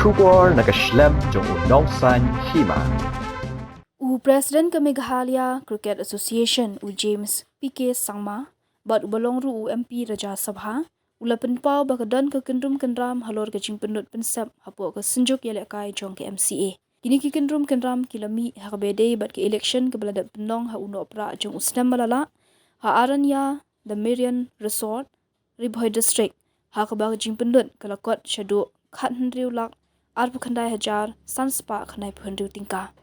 Shongdor nakaslem jong unongsan Hima. President ke Meghalaya Cricket Association James P.K. Sangma bat balong ru MP Raja Sabha ulapen pau bakadon ke kendrum kendram halor ke jingpenut pensep hapo ke senjuk yelek kai jong ke MCA. Kini ki kendrum kendram kilami hakbede bat ke election ke beladat penong ha uno pra jong usnam malala ha aranya the Marian Resort Ribhoi District ha ke bag jingpenut ke lakot Haduh khat hendriu lak arpu khandai hajar sanspa khandai phendriu tingka.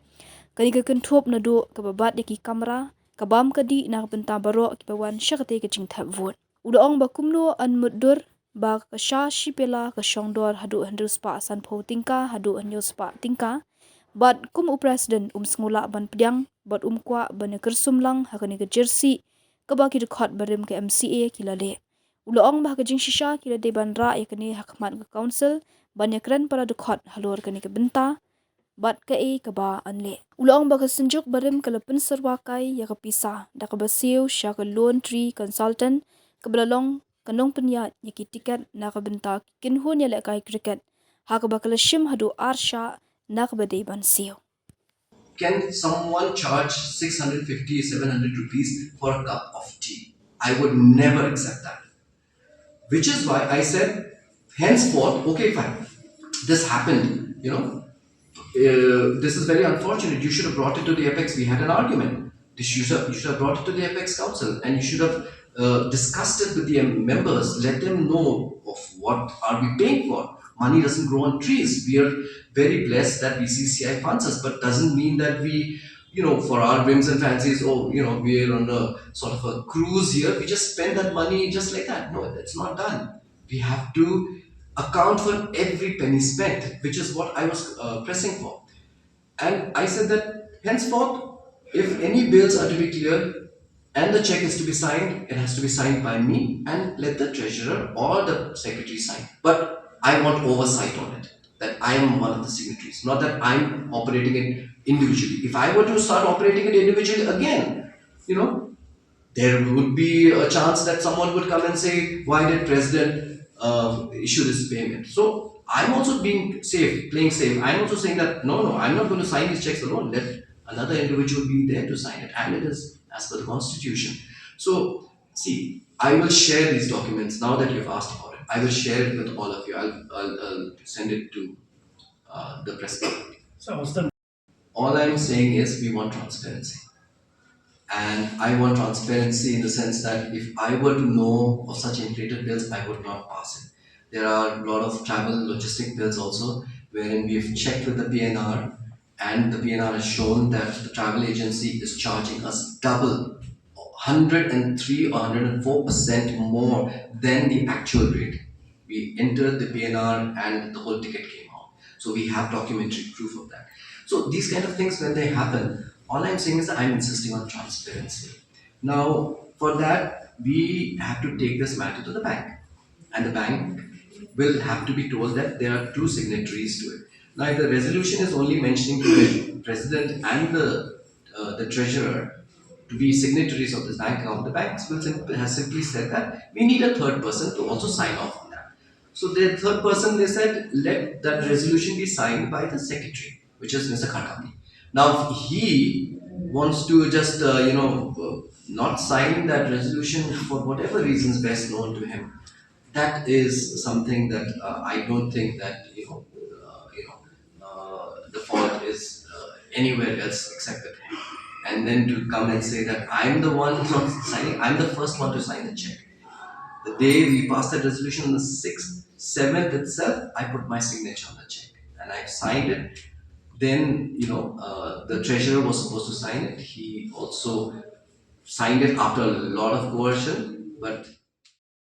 Kani ke kentup nado ke babat yaki kamera kabam kadi na benta baro ki bawan syakate ke jingthap vote udaong bakumno an muddur ba ke sha shi Pela ke Shongdor Haduh hendru spa san pho tingka Haduh hendru spa tingka bat kum president sengula ban Pdiang bat kwa ban kersum lang hakani ke jersey ke ba ki khot barim ke MCA kilale udaong ba ke jing shisha kilade ban ra yakani hakmat ke council ban yakran para khot halor kani ke benta bat ke ba anle ulong ba kesenjuk barim kalapen serwakai ya kepisa da ke basiu sya ke loan tree consultant ke belalong kanong penyat yaki tiket na ke benta kin hun ya lekai cricket ha ke bakal shim Haduh arsha na ke badai ban siu. Can someone charge 650, 700 rupees for a cup of tea? I would never accept that. Which is why I said, henceforth, okay, fine. This happened, this is very unfortunate. You should have brought it to the Apex. We had an argument. You should have brought it to the Apex Council and you should have discussed it with the members. Let them know of what are we paying for. Money doesn't grow on trees. We are very blessed that BCCI funds us, but doesn't mean that we, for our whims and fancies, we're on a sort of a cruise here. We just spend that money just like that. No, that's not done. We have to account for every penny spent, which is what I was pressing for. And I said that henceforth, if any bills are to be cleared and the check is to be signed, it has to be signed by me and let the treasurer or the secretary sign. But I want oversight on it, that I am one of the signatories, not that I'm operating it individually. If I were to start operating it individually again, there would be a chance that someone would come and say, why did President issue this payment? So I'm also being safe, playing safe. I'm also saying that, no, I'm not going to sign these checks alone. Let another individual be there to sign it. And it is as per the Constitution. So, see, I will share these documents now that you've asked about it. I will share it with all of you. I'll send it to the press club. All I'm saying is we want transparency. And I want transparency in the sense that if I were to know of such inflated bills, I would not pass it. There are a lot of travel logistic bills also, wherein we have checked with the PNR, and the PNR has shown that the travel agency is charging us double, 103 or 104% more than the actual rate. We entered the PNR and the whole ticket came out. So we have documentary proof of that. So these kind of things, when they happen, all I'm saying is that I'm insisting on transparency. Now, for that, we have to take this matter to the bank. And the bank will have to be told that there are two signatories to it. Now, if the resolution is only mentioning the president and the treasurer to be signatories of this bank account, the bank has simply said that we need a third person to also sign off on that. So the third person, they said, let that resolution be signed by the secretary, which is Mr. Khatami. Now, if he wants to just, not sign that resolution for whatever reasons best known to him, that is something that I don't think that the fault is anywhere else except with him. And then to come and say that I'm the one not signing, I'm the first one to sign the check. The day we passed that resolution on the 6th, 7th itself, I put my signature on the check and I signed it. Then, the treasurer was supposed to sign it. He also signed it after a lot of coercion, but